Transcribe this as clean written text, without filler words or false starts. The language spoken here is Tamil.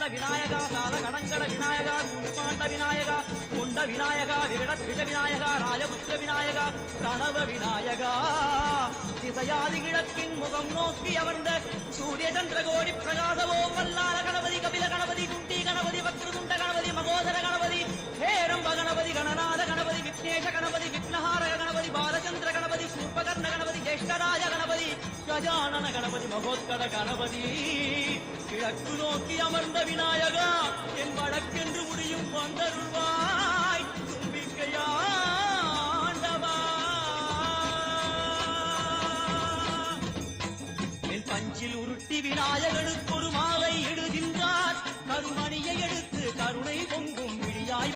கண்ட விநாயகா கால கடங்கட விநாயகா குண்பாண்ட விநாயகா குண்ட விநாயகா விரடத்விஜ விநாயகா ராஜபுத்திர விநாயகா பிரணவ விநாயகா திசையாதி கிழக்கின் முகம் நோக்கி அமர்ந்த சூரிய சந்திரகோடி பிரகாசவோ வல்லார கணபதி கபில கணபதி குண்டி கணபதி வக்ரதுண்ட கணபதி மகோதர கணபதி ஹேரம்ப கணபதி கணநாத கணபதி விக்னேஷ கணபதி விக்னஹாரக கணபதி பாலச்சந்திர கணபதி சூர்பகர்ண கணபதி ஜேஷ்டராஜ கணபதி கஜானன கணபதி மகோத்கட கணபதி கிழக்கு நோக்கி அமர்ந்த விநாயகா என் வழக்கென்று முடியும் வந்தருள்வாய் தும்பிக்கையாண்டவா என் பஞ்சில் உருட்டி விநாயகனுக்கு